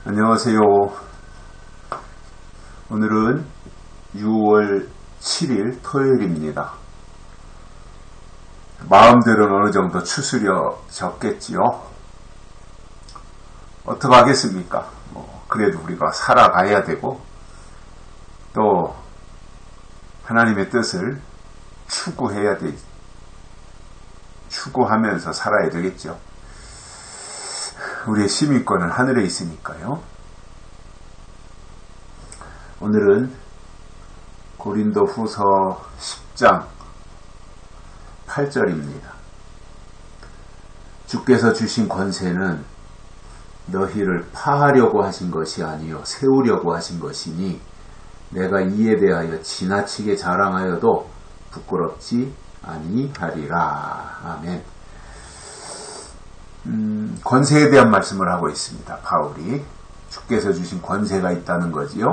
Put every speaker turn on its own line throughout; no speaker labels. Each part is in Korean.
안녕하세요. 오늘은 6월 7일 토요일입니다. 마음들은 어느 정도 추스려졌겠지요. 어떡하겠습니까? 그래도 우리가 살아가야 되고 또 하나님의 뜻을 추구하면서 살아야 되겠죠. 우리의 시민권은 하늘에 있으니까요. 오늘은 고린도 후서 10장 8절입니다. 주께서 주신 권세는 너희를 파하려고 하신 것이 아니요 세우려고 하신 것이니 내가 이에 대하여 지나치게 자랑하여도 부끄럽지 아니하리라. 아멘. 권세에 대한 말씀을 하고 있습니다. 바울이 주께서 주신 권세가 있다는 거지요.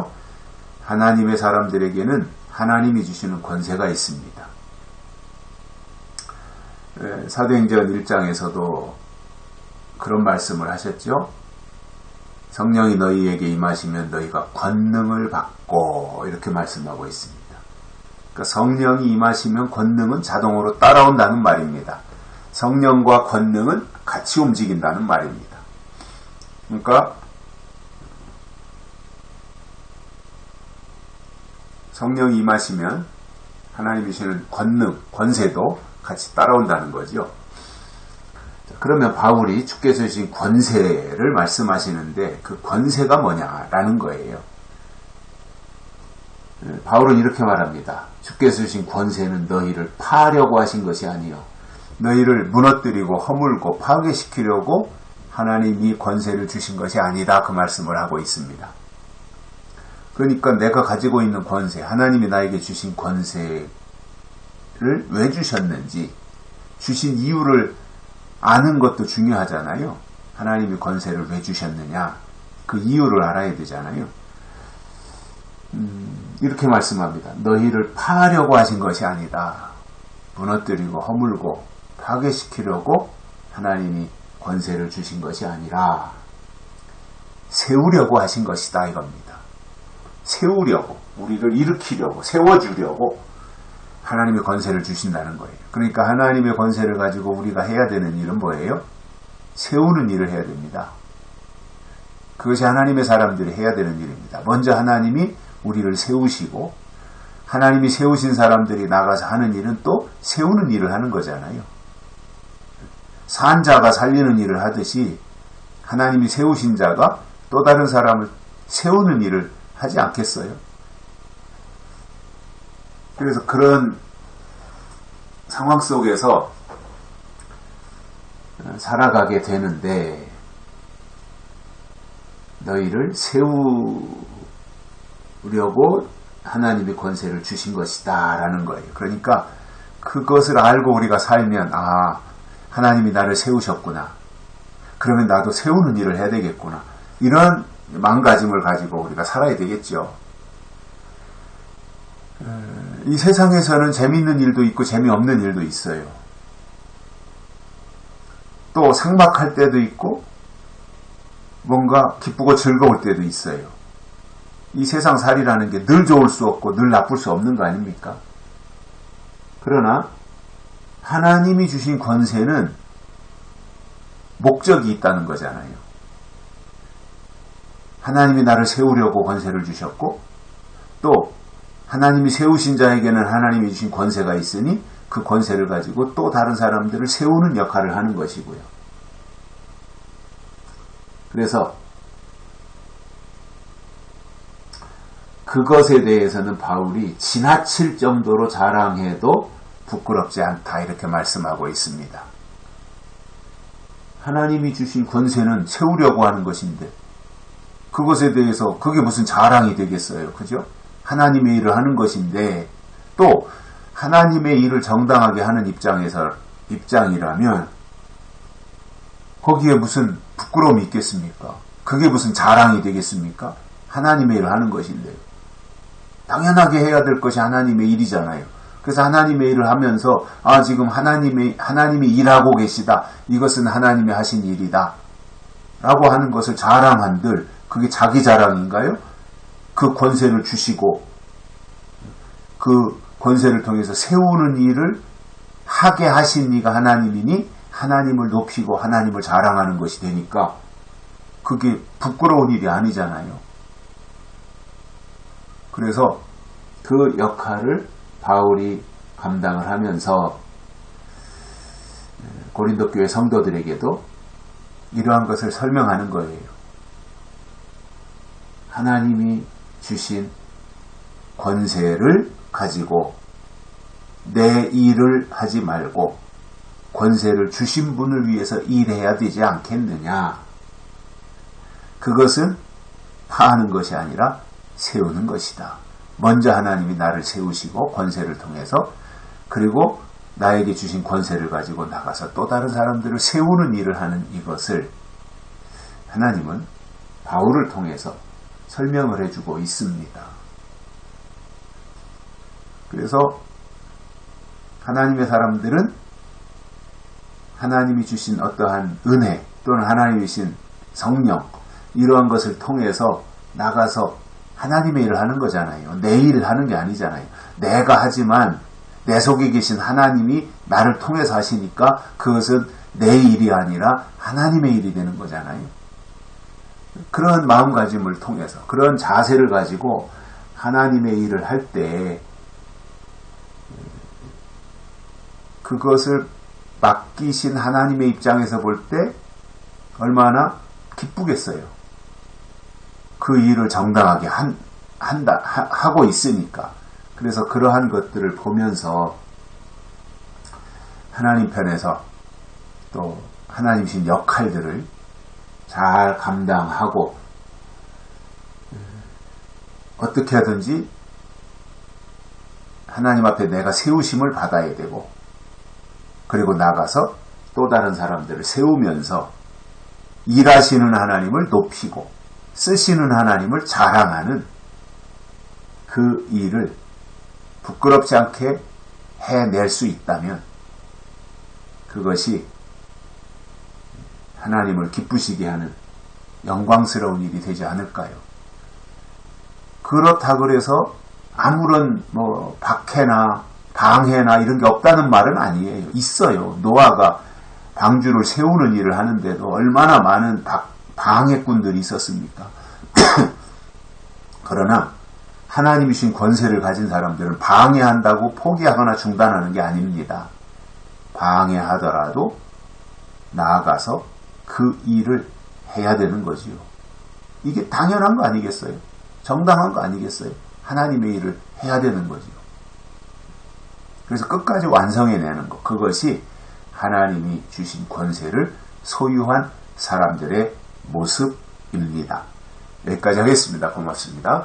하나님의 사람들에게는 하나님이 주시는 권세가 있습니다. 사도행전 1장에서도 그런 말씀을 하셨죠. 성령이 너희에게 임하시면 너희가 권능을 받고 이렇게 말씀하고 있습니다. 그러니까 성령이 임하시면 권능은 자동으로 따라온다는 말입니다. 성령과 권능은 같이 움직인다는 말입니다. 그러니까 성령이 임하시면 하나님이 주시는 권능, 권세도 같이 따라온다는 거죠. 그러면 바울이 주께서 주신 권세를 말씀하시는데 그 권세가 뭐냐라는 거예요. 바울은 이렇게 말합니다. 주께서 주신 권세는 너희를 파하려고 하신 것이 아니요 너희를 무너뜨리고 허물고 파괴시키려고 하나님이 권세를 주신 것이 아니다. 그 말씀을 하고 있습니다. 그러니까 내가 가지고 있는 권세, 하나님이 나에게 주신 권세를 왜 주셨는지, 주신 이유를 아는 것도 중요하잖아요. 하나님이 권세를 왜 주셨느냐, 그 이유를 알아야 되잖아요. 이렇게 말씀합니다. 너희를 파하려고 하신 것이 아니다. 무너뜨리고 허물고 파괴시키려고 하나님이 권세를 주신 것이 아니라 세우려고 하신 것이다 이겁니다. 세우려고, 우리를 일으키려고, 세워주려고 하나님의 권세를 주신다는 거예요. 그러니까 하나님의 권세를 가지고 우리가 해야 되는 일은 뭐예요? 세우는 일을 해야 됩니다. 그것이 하나님의 사람들이 해야 되는 일입니다. 먼저 하나님이 우리를 세우시고 하나님이 세우신 사람들이 나가서 하는 일은 또 세우는 일을 하는 거잖아요. 산 자가 살리는 일을 하듯이 하나님이 세우신 자가 또 다른 사람을 세우는 일을 하지 않겠어요? 그래서 그런 상황 속에서 살아가게 되는데 너희를 세우려고 하나님이 권세를 주신 것이다 라는 거예요. 그러니까 그것을 알고 우리가 살면 하나님이 나를 세우셨구나. 그러면 나도 세우는 일을 해야 되겠구나. 이런 마음가짐을 가지고 우리가 살아야 되겠죠. 이 세상에서는 재미있는 일도 있고 재미없는 일도 있어요. 또 삭막할 때도 있고 뭔가 기쁘고 즐거울 때도 있어요. 이 세상 살이라는 게 늘 좋을 수 없고 늘 나쁠 수 없는 거 아닙니까? 그러나 하나님이 주신 권세는 목적이 있다는 거잖아요. 하나님이 나를 세우려고 권세를 주셨고 또 하나님이 세우신 자에게는 하나님이 주신 권세가 있으니 그 권세를 가지고 또 다른 사람들을 세우는 역할을 하는 것이고요. 그래서 그것에 대해서는 바울이 지나칠 정도로 자랑해도 부끄럽지 않다 이렇게 말씀하고 있습니다. 하나님이 주신 권세는 세우려고 하는 것인데 그것에 대해서 그게 무슨 자랑이 되겠어요. 그죠? 하나님의 일을 하는 것인데 또 하나님의 일을 정당하게 하는 입장이라면 거기에 무슨 부끄러움이 있겠습니까? 그게 무슨 자랑이 되겠습니까? 하나님의 일을 하는 것인데 당연하게 해야 될 것이 하나님의 일이잖아요. 그래서 하나님의 일을 하면서 지금 하나님이 일하고 계시다. 이것은 하나님이 하신 일이다. 라고 하는 것을 자랑한들 그게 자기 자랑인가요? 그 권세를 주시고 그 권세를 통해서 세우는 일을 하게 하신 이가 하나님이니 하나님을 높이고 하나님을 자랑하는 것이 되니까 그게 부끄러운 일이 아니잖아요. 그래서 그 역할을 바울이 감당을 하면서 고린도 교회 성도들에게도 이러한 것을 설명하는 거예요. 하나님이 주신 권세를 가지고 내 일을 하지 말고 권세를 주신 분을 위해서 일해야 되지 않겠느냐. 그것은 파하는 것이 아니라 세우는 것이다. 먼저 하나님이 나를 세우시고 권세를 통해서 그리고 나에게 주신 권세를 가지고 나가서 또 다른 사람들을 세우는 일을 하는 이것을 하나님은 바울을 통해서 설명을 해주고 있습니다. 그래서 하나님의 사람들은 하나님이 주신 어떠한 은혜 또는 하나님이 주신 성령 이러한 것을 통해서 나가서 하나님의 일을 하는 거잖아요. 내 일을 하는 게 아니잖아요. 내가 하지만 내 속에 계신 하나님이 나를 통해서 하시니까 그것은 내 일이 아니라 하나님의 일이 되는 거잖아요. 그런 마음가짐을 통해서 그런 자세를 가지고 하나님의 일을 할 때 그것을 맡기신 하나님의 입장에서 볼 때 얼마나 기쁘겠어요. 그 일을 정당하게 하고 있으니까. 그래서 그러한 것들을 보면서 하나님 편에서 또 하나님 신 역할들을 잘 감당하고 어떻게 하든지 하나님 앞에 내가 세우심을 받아야 되고 그리고 나가서 또 다른 사람들을 세우면서 일하시는 하나님을 높이고 쓰시는 하나님을 자랑하는 그 일을 부끄럽지 않게 해낼 수 있다면 그것이 하나님을 기쁘시게 하는 영광스러운 일이 되지 않을까요? 그렇다 그래서 아무런 박해나 방해나 이런 게 없다는 말은 아니에요. 있어요. 노아가 방주를 세우는 일을 하는데도 얼마나 많은 방해꾼들이 있었습니까? 그러나 하나님이 주신 권세를 가진 사람들은 방해한다고 포기하거나 중단하는 게 아닙니다. 방해하더라도 나아가서 그 일을 해야 되는 거지요. 이게 당연한 거 아니겠어요? 정당한 거 아니겠어요? 하나님의 일을 해야 되는 거지요. 그래서 끝까지 완성해내는 것, 그것이 하나님이 주신 권세를 소유한 사람들의 모습입니다. 여기까지 하겠습니다. 고맙습니다.